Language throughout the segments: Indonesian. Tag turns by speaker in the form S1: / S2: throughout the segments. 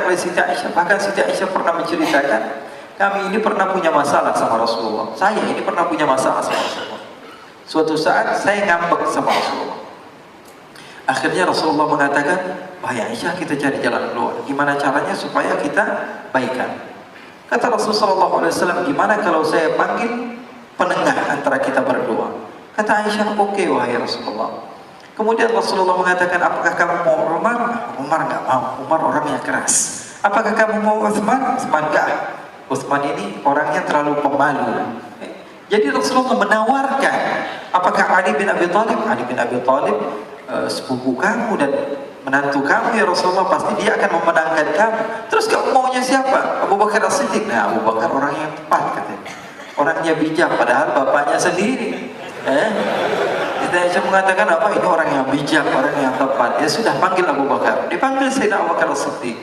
S1: oleh Siti Aisyah. Bahkan Siti Aisyah pernah menceritakan, kami ini pernah punya masalah sama Rasulullah. Saya ini pernah punya masalah sama Rasulullah. Suatu saat saya ngambek sama Rasulullah. Akhirnya Rasulullah mengatakan, wahai Aisyah, kita cari jalan keluar. Gimana caranya supaya kita baikan? Kata Rasulullah SAW, gimana kalau saya panggil penengah antara kita berdua? Kata Aisyah, oke, wahai Rasulullah. Kemudian Rasulullah mengatakan, apakah kamu mau Umar? Umar nggak mau. Umar orangnya keras. Apakah kamu mau Utsman? Utsman nggak. Utsman ini orangnya terlalu pemalu. Jadi Rasulullah menawarkan, apakah Ali bin Abi Thalib? Ali bin Abi Thalib sepupu kamu dan menantu kamu ya Rasulullah, pasti dia akan memenangkan kamu. Terus kamu maunya siapa? Abu Bakar As-Siddiq. Nah, Abu Bakar orang yang tepat katanya. Orangnya bijak, padahal bapaknya sendiri. Kita Aisyah mengatakan apa? Ini orang yang bijak, orang yang tepat. Ya sudah, panggil Abu Bakar. Dipanggil Sayyidina Abu Bakar As-Siddiq.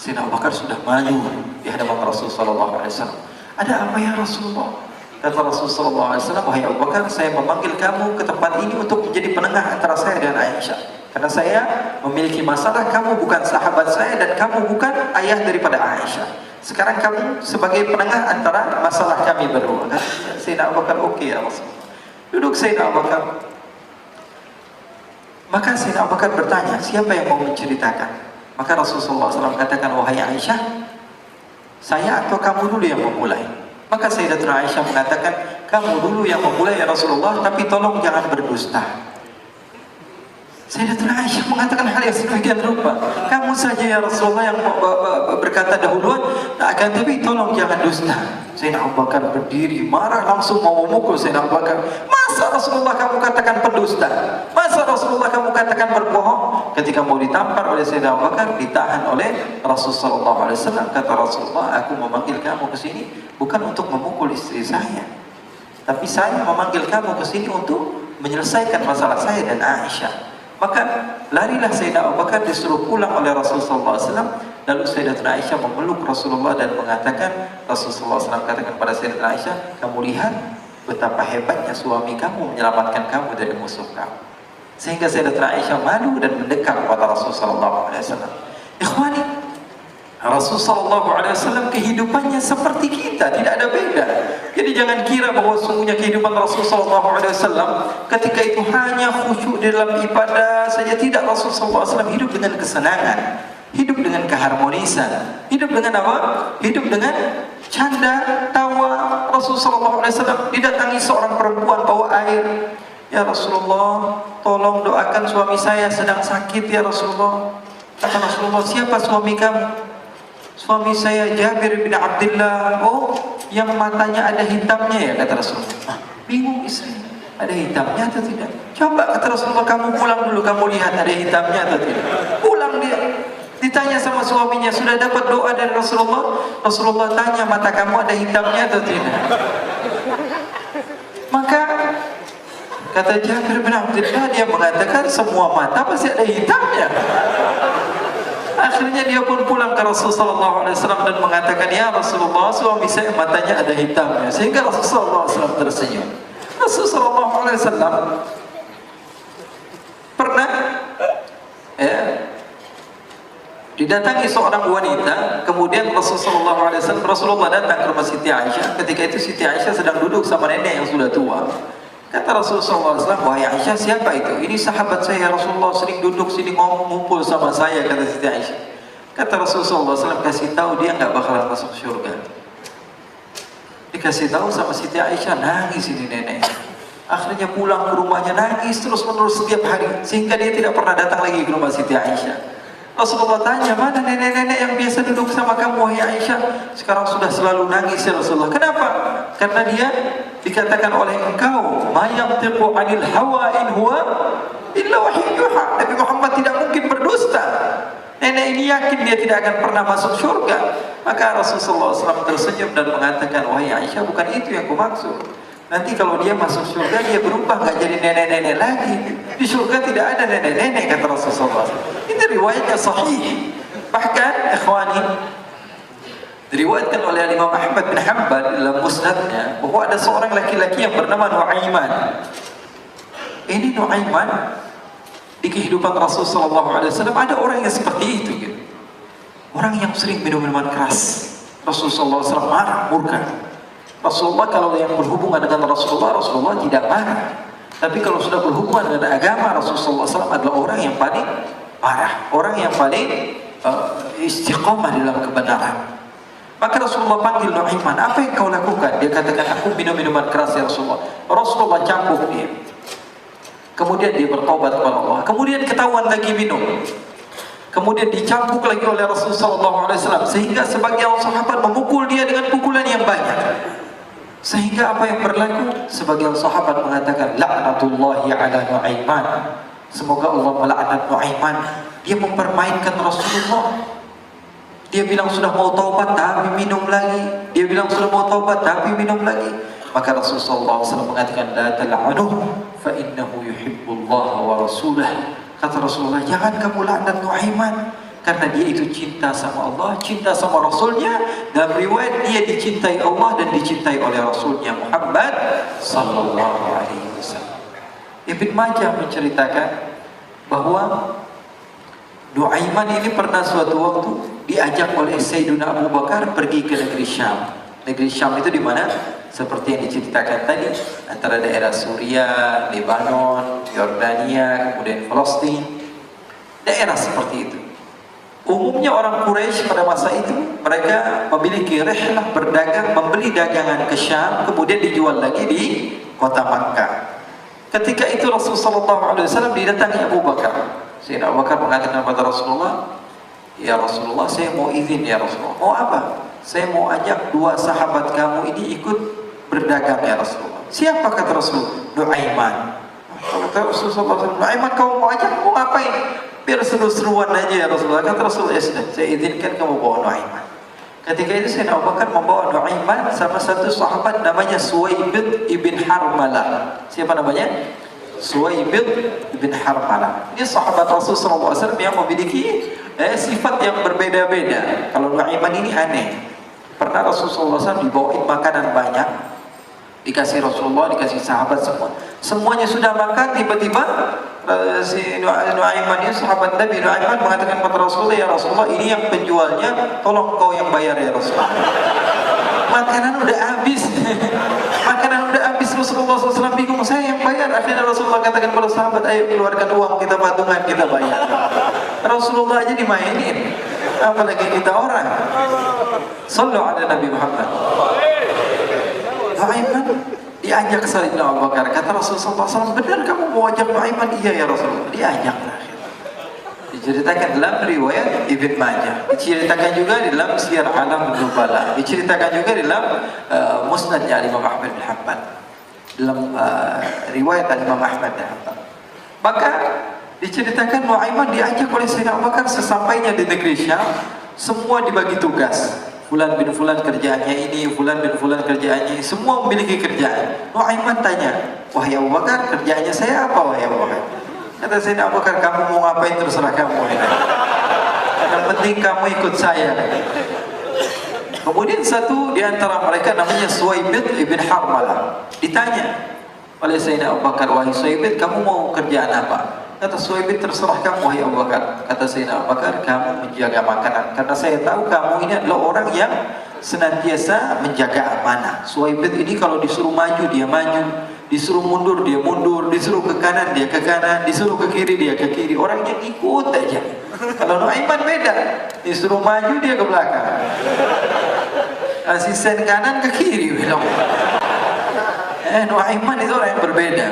S1: Sayyidina Abu Bakar sudah maju di hadapan Rasulullah SAW. Ada apa ya Rasulullah? Kata Rasulullah SAW, wahai Abu Bakar, saya memanggil kamu ke tempat ini untuk menjadi penengah antara saya dan Aisyah. Karena saya memiliki masalah, kamu bukan sahabat saya dan kamu bukan ayah daripada Aisyah. Sekarang kamu sebagai penengah antara masalah kami berdua. Sayyidina Abu Bakar, oke ya Rasulullah. Duduk Sayyidina Abu Bakar. Maka Sayyidina Abu Bakar bertanya, siapa yang mau menceritakan? Maka Rasulullah SAW katakan, wahai Aisyah, saya atau kamu dulu yang memulai? Maka Sayyidatuna Aisyah mengatakan, kamu dulu yang memulai ya Rasulullah, tapi tolong jangan berdusta. Sayyidatuna Aisyah mengatakan hal yang sedemikian rupa, kamu saja ya Rasulullah yang berkata dahuluan, akan tapi tolong jangan dusta. Sayyidina Abu Bakar berdiri, marah, langsung mau memukul Sayyidina Abu Bakar. Masa Rasulullah kamu katakan pendusta? Masa Rasulullah kamu katakan berbohong? Ketika mau ditampar oleh Sayyidina Abu Bakar, ditahan oleh Rasulullah SAW. Kata Rasulullah, aku memanggil kamu ke sini bukan untuk memukul istri saya, tapi saya memanggil kamu ke sini untuk menyelesaikan masalah saya dan Aisyah. Maka larilah Sayyidina Abu Bakar, disuruh pulang oleh Rasulullah SAW. Lalu Sayyidatuna Aisyah memeluk Rasulullah dan mengatakan, Rasulullah SAW katakan pada Sayyidatuna Aisyah, kamu lihat betapa hebatnya suami kamu menyelamatkan kamu dari musuh kamu. Sehingga Sayyidatuna Aisyah malu dan mendekat kepada Rasulullah SAW. Ikhwani, Rasulullah SAW kehidupannya seperti kita, tidak ada beda. Jadi jangan kira bahwa sungguhnya kehidupan Rasulullah SAW ketika itu hanya khusyuk di dalam ibadah saja. Tidak, Rasulullah SAW hidup dengan kesenangan, hidup dengan keharmonisan, hidup dengan apa? Hidup dengan canda, tawa. Rasulullah SAW didatangi seorang perempuan bawa air. Ya Rasulullah, tolong doakan suami saya sedang sakit ya Rasulullah. Kata Rasulullah, siapa suami kamu? Suami saya Jabir bin Abdullah. Oh, yang matanya ada hitamnya ya, kata Rasulullah. Bingung istri, ada hitamnya atau tidak? Coba, kata Rasulullah, kamu pulang dulu, kamu lihat ada hitamnya atau tidak. Pulang dia, ditanya sama suaminya, sudah dapat doa dari Rasulullah? Rasulullah tanya, mata kamu ada hitamnya atau tidak? Maka kata Jabir bin Abdullah, dia mengatakan semua mata pasti ada hitamnya. Akhirnya dia pun pulang ke Rasulullah SAW dan mengatakan, ya Rasulullah, suami saya matanya ada hitamnya. Sehingga Rasulullah SAW tersenyum. Rasulullah SAW pernah didatangi seorang wanita. Kemudian Rasulullah datang ke rumah Siti Aisyah. Ketika itu Siti Aisyah sedang duduk sama nenek yang sudah tua. Kata Rasulullah SAW, wahai Aisyah, siapa itu? Ini sahabat saya Rasulullah, sering duduk sini ngumpul sama saya, kata Siti Aisyah. Kata Rasulullah SAW, kasih tahu dia nggak bakalan masuk surga. Dikasih tahu sama Siti Aisyah, nangis ini nenek. Akhirnya pulang ke rumahnya nangis terus menerus setiap hari, sehingga dia tidak pernah datang lagi ke rumah Siti Aisyah. Rasulullah tanya, mana nenek-nenek yang biasa duduk sama kamu wahai Aisyah? Sekarang sudah selalu nangis ya Rasulullah. Kenapa? Karena dia dikatakan oleh engkau, ma yantiqu 'anil hawa in huwa illa wahyun yuha. Nabi Muhammad tidak mungkin berdusta. Nenek ini yakin dia tidak akan pernah masuk surga. Maka Rasulullah SAW tersenyum dan mengatakan, wahai Aisyah, bukan itu yang kumaksud. Nanti kalau dia masuk surga, dia berubah nggak jadi nenek-nenek lagi. Di surga tidak ada nenek-nenek, kata Rasulullah SAW. Ini riwayatnya sahih. Bahkan, ikhwani, diriwayatkan oleh Imam Ahmad bin Hanbal dalam musnadnya bahwa ada seorang laki-laki yang bernama Nuaiman. Ini Nuaiman di kehidupan Rasulullah SAW ada orang yang seperti itu gitu. orang yang sering minum minuman keras. Rasulullah SAW marah, murka. Rasulullah kalau yang berhubungan dengan Rasulullah tidak marah. Tapi kalau sudah berhubungan dengan agama, Rasulullah SAW adalah orang yang paling marah, orang yang paling istiqamah dalam kebenaran. Maka Rasulullah panggil Nu'aiman, apa yang kau lakukan? Dia katakan, aku minum minuman keras ya Rasulullah. Rasulullah cambuk dia. Kemudian dia bertobat kepada Allah. Kemudian ketahuan lagi minum. Kemudian dicambuk lagi oleh Rasulullah SAW. Sehingga sebagian sahabat memukul dia dengan pukulan yang banyak. Sehingga apa yang berlaku? Sebagian sahabat mengatakan, La'natullahi ala Nu'aiman. Semoga Allah melaknat Nu'aiman. Dia mempermainkan Rasulullah. Dia bilang sudah mau taubat tapi minum lagi. Dia bilang sudah mau taubat tapi minum lagi. Maka Rasulullah SAW mengatakan, La tal'anuh fa innahu yuhibbullah wa rasulah. Kata Rasulullah, jangan kamu laknat Nu'aiman, karena dia itu cinta sama Allah, cinta sama Rasulnya. Dalam riwayat dia dicintai Allah dan dicintai oleh Rasulnya Muhammad sallallahu alaihi wasallam. Ibn Majah menceritakan bahwa Nu'aiman ini pernah suatu waktu diajak oleh Sayyidina Abu Bakar pergi ke negeri Syam. Negeri Syam itu di mana? Seperti yang diceritakan tadi, antara daerah Suriah, Lebanon, Yordania, kemudian Palestina, daerah seperti itu. Umumnya orang Quraisy pada masa itu mereka memiliki rihlah berdagang, membeli dagangan ke Syam, kemudian dijual lagi di kota Makkah. Ketika itu Rasulullah SAW didatangi Abu Bakar. Sayyidina Abu Bakar mengatakan kepada Rasulullah, ya Rasulullah, saya mau izin ya Rasulullah. Mau apa? Saya mau ajak dua sahabat kamu ini ikut berdagang ya Rasulullah. Siapa kata Rasul? Nu'aiman. Kata Rasulullah, Nu'aiman kamu mau ajak, mau ngapain? Biar seru-seruan aja ya Rasulullah. Kata Rasulullah, ya sudah, saya izinkan kamu bawa Nu'aiman. Ketika itu Sayyidina Abu Bakar membawa Nu'aiman sama satu sahabat namanya Suwaibid ibn Harmalah. Siapa namanya? Suwaibid ibn Harmalah. Ini sahabat Rasulullah SAW yang memiliki sifat yang berbeda-beda. Kalau Nu'aiman ini aneh. Pernah Rasulullah SAW dibawain makanan banyak, dikasih Rasulullah, dikasih sahabat semua. Semuanya sudah makan, tiba-tiba si Nu'aiman ini, sahabat Nabi Nu'aiman mengatakan kepada Rasulullah, ya Rasulullah, ini yang penjualnya, tolong kau yang bayar ya Rasulullah. Makanan udah habis. Makanan udah habis. Rasulullah SAW bingung, saya yang bayar. Akhirnya Rasulullah katakan kepada sahabat, ayo keluarkan uang, kita patungan, kita bayar. Rasulullah aja dimainin, apalagi kita orang. Sallu ala Nabi Muhammad. Nu'aiman diajak Sayyidina Abu Bakar. Kata Rasulullah SAW, benar kamu mau ajak Nu'aiman? Iya ya Rasulullah. Diajak. Diceritakan dalam riwayat Ibn Majah, diceritakan juga dalam Syiar Alam Nubala, diceritakan juga dalam Musnadnya Imam Ahmad bin Hanbal, dalam riwayat Imam Ahmad bin Hanbal. Maka diceritakan Nu'aiman diajak oleh Sayyidina Abu Bakar. Sesampainya di negeri Syam, semua dibagi tugas. Fulan bin Fulan kerjaannya ini, Fulan bin Fulan kerjaannya ini, semua memiliki kerjaan. Nu'aiman tanya, wahai Abu Bakar, kerjaannya saya apa wahai Abu Bakar? Kata Sayyidina Abu Bakar, kamu mau ngapain terserah kamu. Yang penting kamu ikut saya. Kemudian satu di antara mereka namanya Suwaibid ibn Harmalah ditanya oleh Sayyidina Abu Bakar, wahai Suwaibid, kamu mau kerjaan apa? Kata Suwaibid, terserah kamu wahai Abu Bakar. Kata Sayyidina Abu Bakar, kamu menjaga makanan, karena saya tahu kamu ini adalah orang yang senantiasa menjaga amanah. Suwaibid ini kalau disuruh maju dia maju, disuruh mundur dia mundur, disuruh ke kanan dia ke kanan, disuruh ke kiri dia ke kiri. Orangnya ikut aja. Kalau Nu'aiman beda, disuruh maju dia ke belakang, asisten kanan ke kiri belok. Nu'aiman itu orang yang berbeda.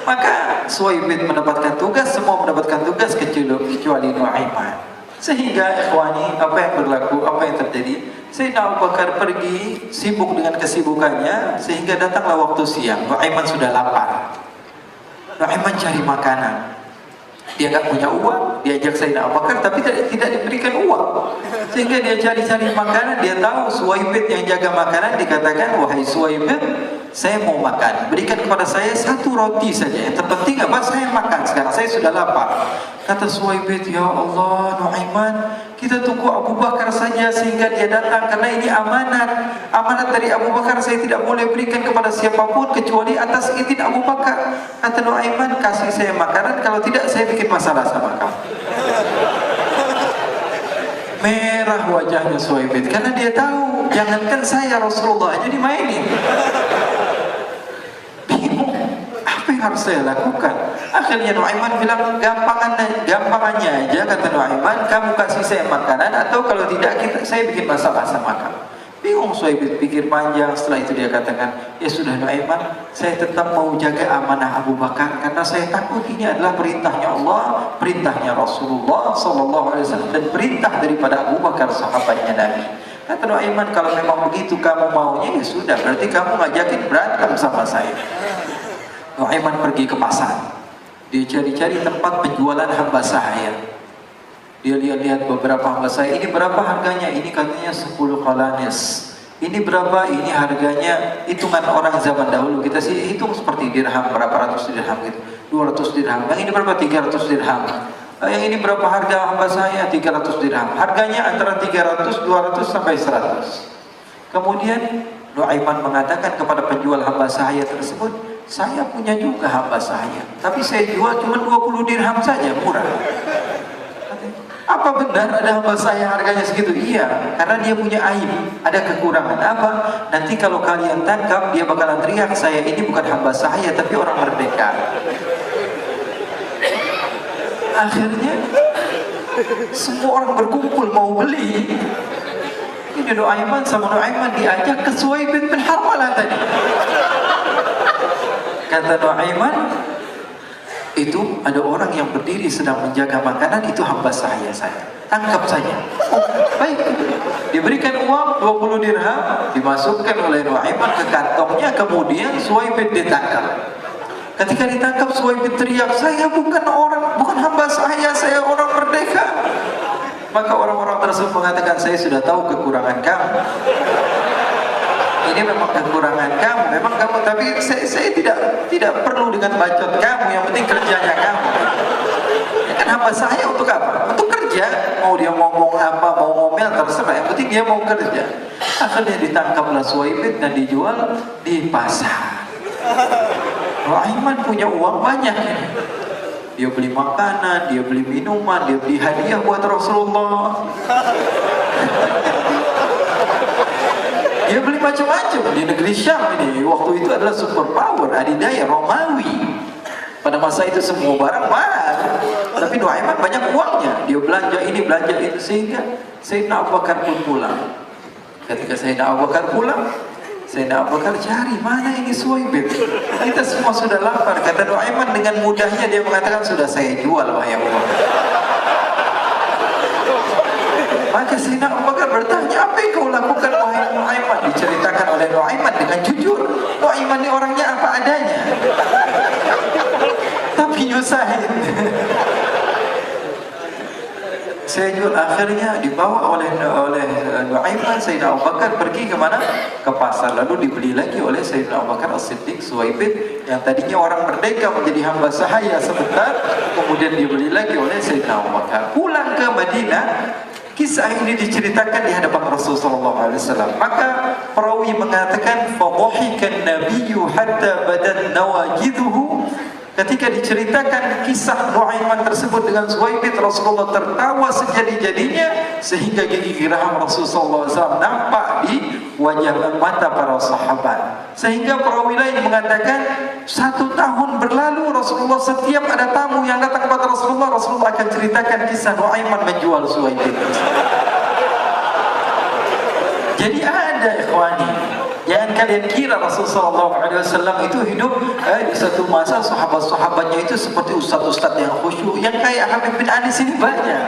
S1: Maka Suwaibid mendapatkan tugas, semua mendapatkan tugas kecuali Nu'aiman. Sehingga ikhwani, apa yang berlaku, apa yang terjadi? Sayyidina Abu Bakar pergi sibuk dengan kesibukannya, sehingga datanglah waktu siang. Nu'aiman sudah lapar. Nu'aiman cari makanan. Dia nggak punya uang, diajak Sayyidina Abu Bakar, tapi tidak diberikan uang. Sehingga dia cari-cari makanan. Dia tahu Suwaibid yang jaga makanan, dikatakan, wahai Suwaibid, saya mau makan, berikan kepada saya satu roti saja. Yang terpenting apa? Saya makan sekarang, saya sudah lapar. Kata Suwaibid, ya Allah Nu'aiman, kita tunggu Abu Bakar saja sehingga dia datang, karena ini amanat. Amanat dari Abu Bakar, saya tidak boleh berikan kepada siapapun kecuali atas izin Abu Bakar. Kata Nu'aiman, kasih saya makanan, kalau tidak saya bikin masalah sama kamu. Merah wajahnya Suhaibid karena dia tahu jangankan saya, Rasulullah aja dimainin. Bingung, apa yang harus saya lakukan? Akhirnya Nuaiman bilang, gampangannya aja, kata Nuaiman, kamu kasih saya makanan atau kalau tidak saya bikin masalah sama kamu. Bingung Suhaibid, pikir panjang. Setelah itu dia katakan, ya sudah Nuaiman, saya tetap mau jaga amanah Abu Bakar karena saya takut ini adalah perintahnya Allah, perintahnya Rasulullah SAW, dan perintah daripada Abu Bakar sahabatnya Nabi. Kata Nuaiman, kalau memang begitu kamu maunya, ya sudah, berarti kamu ngajakin berantem sama saya. Nuaiman pergi ke pasar, dia cari-cari tempat penjualan hamba sahaya. Dia lihat-lihat beberapa hamba sahaya, ini berapa harganya? Ini katanya 10 qalanis. Ini berapa? Ini harganya hitungan orang zaman dahulu. Kita sih hitung seperti dirham, berapa ratus dirham gitu. 200 dirham. Yang ini berapa? 300 dirham. Yang ini berapa harga hamba sahaya? 300 dirham. Harganya antara 300, 200 sampai 100. Kemudian Nuaiman mengatakan kepada penjual hamba sahaya tersebut, saya punya juga hamba sahaya, tapi saya jual cuma 20 dirham saja, murah. Apa benar ada hamba saya harganya segitu? Iya, karena dia punya aib, ada kekurangan. Apa? Nanti kalau kalian tangkap, dia bakalan teriak, saya ini bukan hamba saya, tapi orang merdeka. Akhirnya semua orang berkumpul mau beli. Ini Nuaiman sama Nuaiman diajak ke Suhaibid bin Harmalah tadi. Kata Nuaiman, itu ada orang yang berdiri sedang menjaga makanan, itu hamba saya, tangkap saja. Oh, baik. Diberikan uang 20 dirham, dimasukkan oleh Nuaiman ke kantongnya, kemudian Suhaibid ditangkap. Ketika ditangkap, Suhaibid teriak, saya bukan hamba saya orang merdeka. Maka orang-orang tersebut mengatakan, saya sudah tahu kekurangan kamu. Ini memang kekurangan kamu, memang kamu, tapi saya tidak perlu dengan bacot kamu, yang penting kerjanya kamu. Ya kan hamba saya untuk apa? Untuk kerja. Mau dia ngomong apa, mau ngomel, terserah, yang penting dia mau kerja. Akhirnya ditangkaplah Suhaibid dan dijual di pasar. Nuaiman punya uang banyak ya. Dia beli makanan, dia beli minuman, dia beli hadiah buat Rasulullah. Dia beli macam-macam di negeri Syam ini. Waktu itu adalah superpower, adidaya Romawi. Pada masa itu semua barang mahal. Tapi Nuaiman banyak uangnya. Dia belanja ini, belanja itu, sehingga Sayyidina Abu Bakar pun pulang. Ketika Sayyidina Abu Bakar pulang, Sayyidina Abu Bakar cari, mana ini Suhaibid? Kita semua sudah lapar. Kata Nuaiman dengan mudahnya dia mengatakan, sudah saya jual wahai Abu Bakar. Maka Sayyidina Abu Bakar bertanya, apa yang kau lakukan wahai Nuaiman? Diceritakan oleh Nuaiman dengan jujur. Nuaiman ini orangnya apa adanya, tapi nyusahin. Saya jual. Akhirnya dibawa oleh Nuaiman, Sayyidina Abu Bakar pergi kemana? Ke pasar. Lalu dibeli lagi oleh Sayyidina Abu Bakar As-Siddiq Suhaibid, yang tadinya orang merdeka menjadi hamba sahaya sebentar, kemudian dibeli lagi oleh Sayyidina Abu Bakar. Pulang ke Madinah, kisah ini diceritakan di hadapan Rasulullah SAW. Maka perawi mengatakan, fadhahikan nabiyyu hatta badat nawajiduhu. Ketika diceritakan kisah Nuaiman tersebut dengan Suhaibid, Rasulullah tertawa sejadi-jadinya sehingga gigi geraham Rasulullah SAW nampak di wajah mata para sahabat. Sehingga perawi lain mengatakan 1 tahun berlalu, Rasulullah setiap ada tamu yang datang kepada Rasulullah, Rasulullah akan ceritakan kisah Nuaiman menjual Suhaibid. Jadi ada ikhwani, jangan kalian kira Rasulullah SAW itu hidup di satu masa sahabat-sahabatnya itu seperti ustaz-ustaz yang khusyuk, yang kayak Habib bin Anis ini banyak.